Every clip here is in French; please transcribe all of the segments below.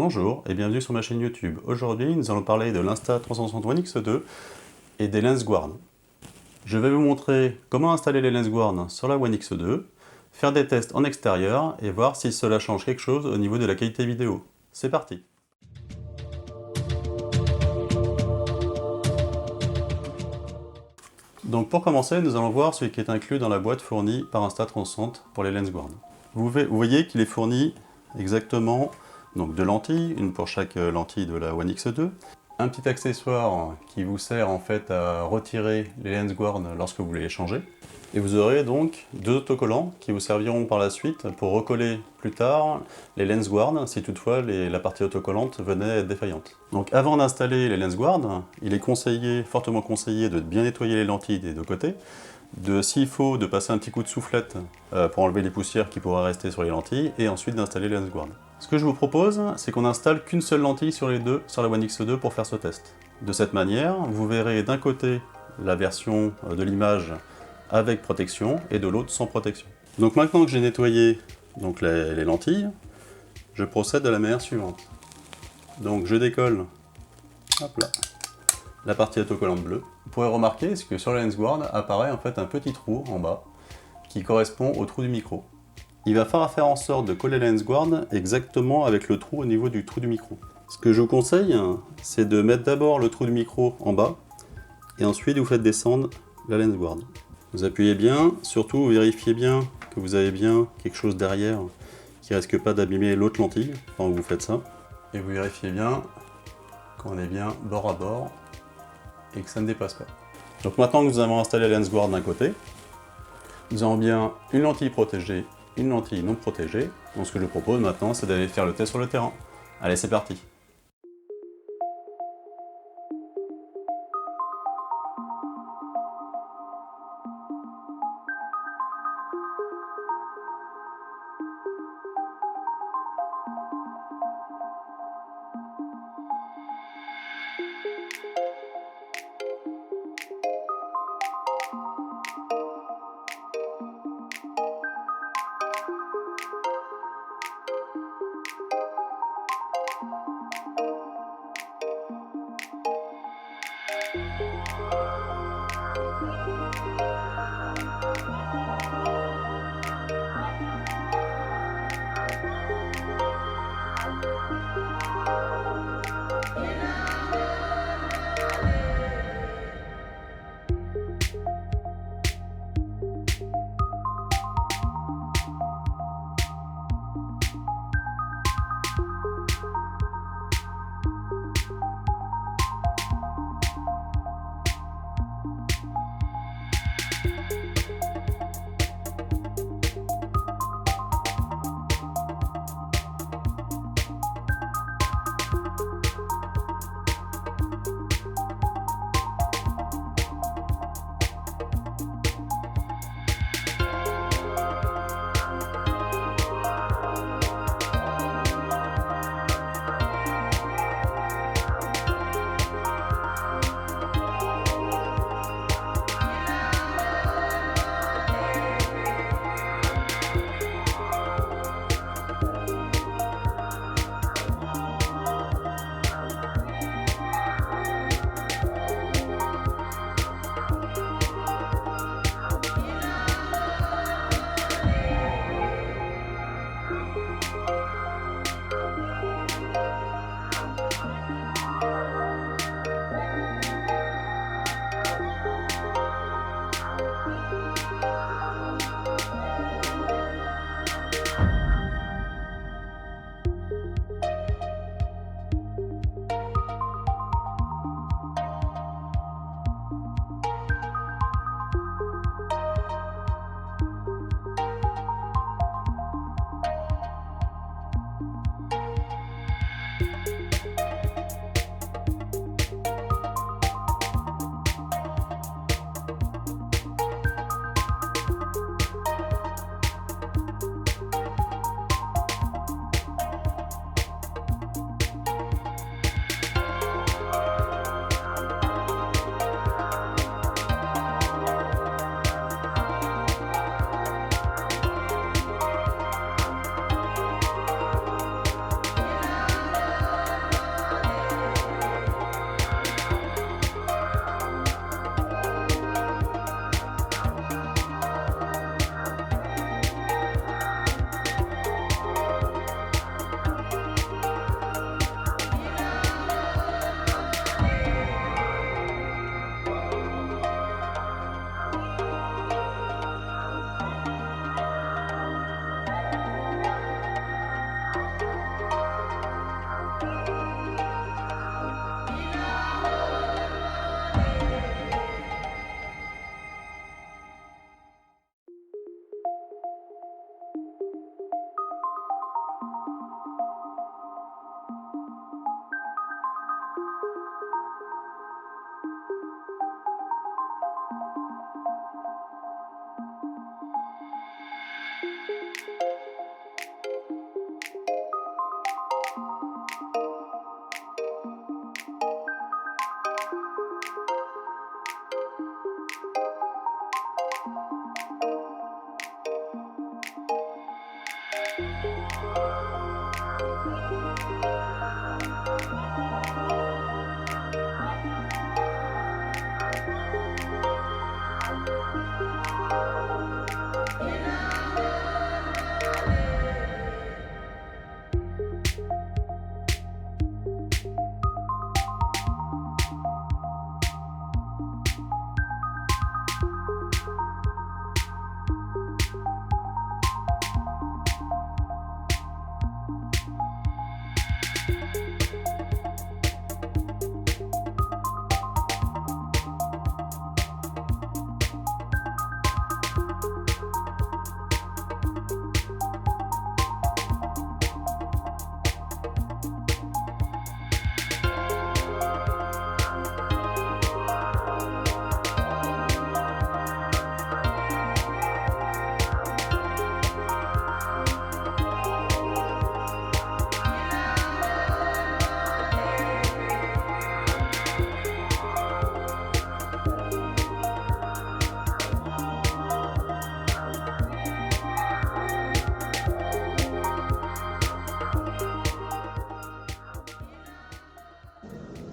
Bonjour et bienvenue sur ma chaîne YouTube. Aujourd'hui, nous allons parler de l'Insta360 One X2 et des LensGuard. Je vais vous montrer comment installer les LensGuard sur la One X2, faire des tests en extérieur et voir si cela change quelque chose au niveau de la qualité vidéo. C'est parti! Donc pour commencer, nous allons voir ce qui est inclus dans la boîte fournie par Insta360 pour les LensGuard. Vous voyez qu'il est fourni exactement donc deux lentilles, une pour chaque lentille de la One X2, un petit accessoire qui vous sert en fait à retirer les LensGuard lorsque vous voulez les changer, et vous aurez donc deux autocollants qui vous serviront par la suite pour recoller plus tard les LensGuard si toutefois la partie autocollante venait à être défaillante. Donc avant d'installer les LensGuard, il est conseillé, fortement conseillé de bien nettoyer les lentilles des deux côtés, s'il faut, de passer un petit coup de soufflette pour enlever les poussières qui pourraient rester sur les lentilles, et ensuite d'installer les LensGuard. Ce que je vous propose, c'est qu'on installe qu'une seule lentille sur les deux, sur la One X2 pour faire ce test. De cette manière, vous verrez d'un côté la version de l'image avec protection, et de l'autre sans protection. Donc maintenant que j'ai nettoyé donc les lentilles, je procède de la manière suivante. Donc je décolle, hop là, la partie autocollante bleue. Vous pourrez remarquer que sur la LensGuard apparaît en fait un petit trou en bas qui correspond au trou du micro. Il va falloir faire en sorte de coller la LensGuard exactement avec le trou au niveau du trou du micro. Ce que je vous conseille, c'est de mettre d'abord le trou du micro en bas et ensuite vous faites descendre la LensGuard. Vous appuyez bien, surtout vérifiez bien que vous avez bien quelque chose derrière qui risque pas d'abîmer l'autre lentille pendant que vous faites ça. Et vous vérifiez bien qu'on est bien bord à bord et que ça ne dépasse pas. Donc maintenant que nous avons installé la LensGuard d'un côté, nous avons bien une lentille protégée, une lentille non protégée. Donc ce que je propose maintenant, c'est d'aller faire le test sur le terrain. Allez, c'est parti!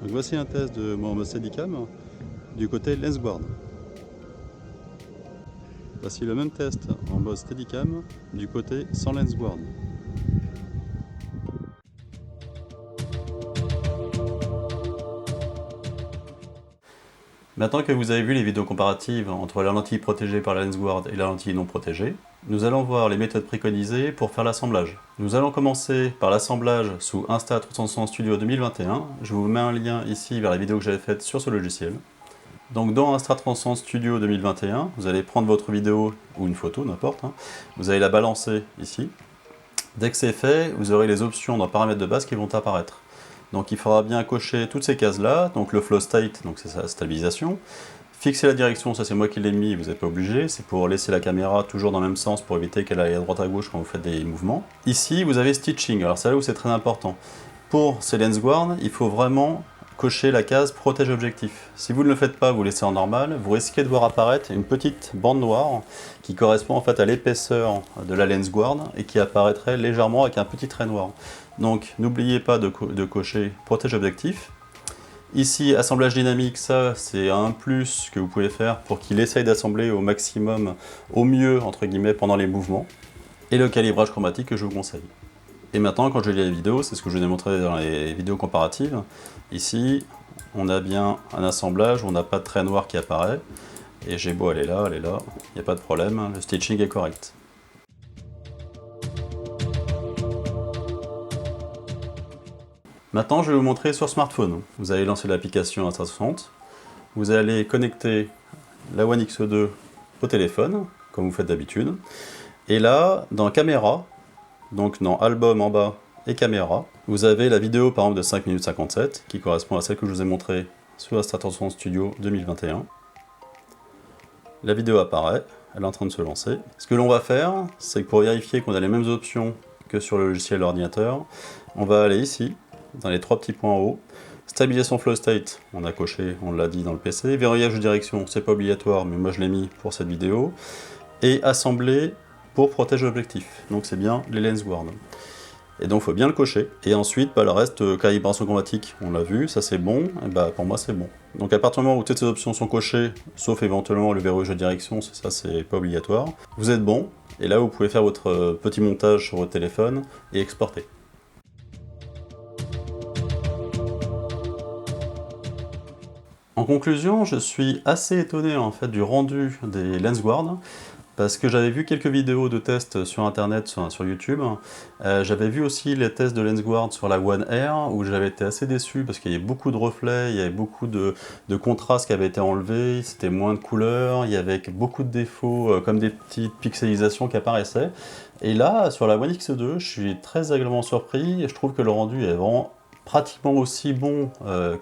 Donc voici un test de mon Steadicam du côté Lensguard. Voici le même test en mode Steadicam du côté sans Lensguard. Maintenant que vous avez vu les vidéos comparatives entre la lentille protégée par la Lensguard et la lentille non protégée, nous allons voir les méthodes préconisées pour faire l'assemblage. Nous allons commencer par l'assemblage sous Insta360 Studio 2021. Je vous mets un lien ici vers la vidéo que j'avais faite sur ce logiciel. Donc dans Insta360 Studio 2021, vous allez prendre votre vidéo ou une photo, n'importe, vous allez la balancer ici. Dès que c'est fait, vous aurez les options dans paramètres de base qui vont apparaître. Donc il faudra bien cocher toutes ces cases-là, donc le flow state, donc c'est sa stabilisation. Fixer la direction, ça c'est moi qui l'ai mis, vous n'êtes pas obligé, c'est pour laisser la caméra toujours dans le même sens pour éviter qu'elle aille à droite à gauche quand vous faites des mouvements. Ici vous avez stitching, alors c'est là où c'est très important. Pour ces Lensguard, il faut vraiment cocher la case protège objectif. Si vous ne le faites pas, vous laissez en normal, vous risquez de voir apparaître une petite bande noire qui correspond en fait à l'épaisseur de la Lensguard et qui apparaîtrait légèrement avec un petit trait noir. Donc n'oubliez pas de cocher protège objectif. Ici, assemblage dynamique, ça c'est un plus que vous pouvez faire pour qu'il essaye d'assembler au maximum, au mieux entre guillemets pendant les mouvements. Et le calibrage chromatique que je vous conseille. Et maintenant, quand je lis la vidéo, c'est ce que je vous ai montré dans les vidéos comparatives. Ici, on a bien un assemblage où on n'a pas de trait noir qui apparaît. Et j'ai beau aller là, il n'y a pas de problème, le stitching est correct. Maintenant, je vais vous montrer sur smartphone. Vous allez lancer l'application Insta360. Vous allez connecter la One X2 au téléphone, comme vous faites d'habitude. Et là, dans caméra, donc dans album en bas et caméra, vous avez la vidéo par exemple de 5 minutes 57 qui correspond à celle que je vous ai montrée sur Insta360 Studio 2021. La vidéo apparaît, elle est en train de se lancer. Ce que l'on va faire, c'est que pour vérifier qu'on a les mêmes options que sur le logiciel ordinateur, on va aller ici, dans les trois petits points en haut. Stabilisation flow state, on a coché, on l'a dit dans le PC. Verrouillage de direction, c'est pas obligatoire, mais moi je l'ai mis pour cette vidéo. Et assembler pour protéger l'objectif. Donc c'est bien les Lensguard. Et donc il faut bien le cocher. Et ensuite, le reste, calibration chromatique, on l'a vu, ça c'est bon. Et pour moi c'est bon. Donc à partir du moment où toutes ces options sont cochées, sauf éventuellement le verrouillage de direction, ça c'est pas obligatoire, vous êtes bon. Et là vous pouvez faire votre petit montage sur votre téléphone et exporter. En conclusion, je suis assez étonné en fait du rendu des Lensguard parce que j'avais vu quelques vidéos de tests sur internet, sur YouTube. J'avais vu aussi les tests de Lensguard sur la One Air où j'avais été assez déçu parce qu'il y avait beaucoup de reflets, il y avait beaucoup de contraste qui avait été enlevé, c'était moins de couleurs, il y avait beaucoup de défauts comme des petites pixelisations qui apparaissaient. Et là, sur la One X2, je suis très agréablement surpris et je trouve que le rendu est vraiment pratiquement aussi bon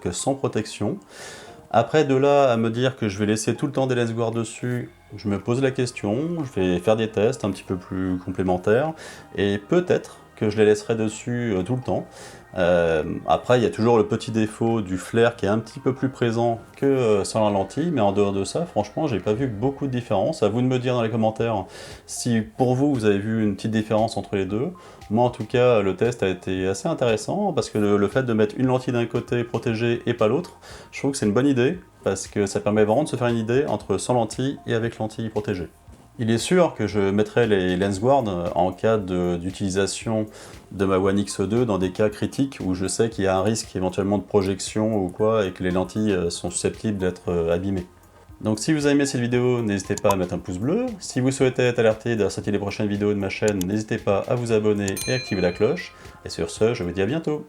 que sans protection. Après, de là à me dire que je vais laisser tout le temps des Lensguard dessus, je me pose la question, je vais faire des tests un petit peu plus complémentaires, et peut-être que je les laisserai dessus tout le temps. Après, il y a toujours le petit défaut du flair qui est un petit peu plus présent que sans la lentille, mais en dehors de ça, franchement, j'ai pas vu beaucoup de différence. À vous de me dire dans les commentaires si pour vous, vous avez vu une petite différence entre les deux. Moi, en tout cas, le test a été assez intéressant parce que le fait de mettre une lentille d'un côté protégée et pas l'autre, je trouve que c'est une bonne idée parce que ça permet vraiment de se faire une idée entre sans lentille et avec lentille protégée. Il est sûr que je mettrai les LensGuard en cas d'utilisation de ma One X2 dans des cas critiques où je sais qu'il y a un risque éventuellement de projection ou quoi et que les lentilles sont susceptibles d'être abîmées. Donc si vous avez aimé cette vidéo, n'hésitez pas à mettre un pouce bleu. Si vous souhaitez être alerté de la sortie des prochaines vidéos de ma chaîne, n'hésitez pas à vous abonner et activer la cloche. Et sur ce, je vous dis à bientôt.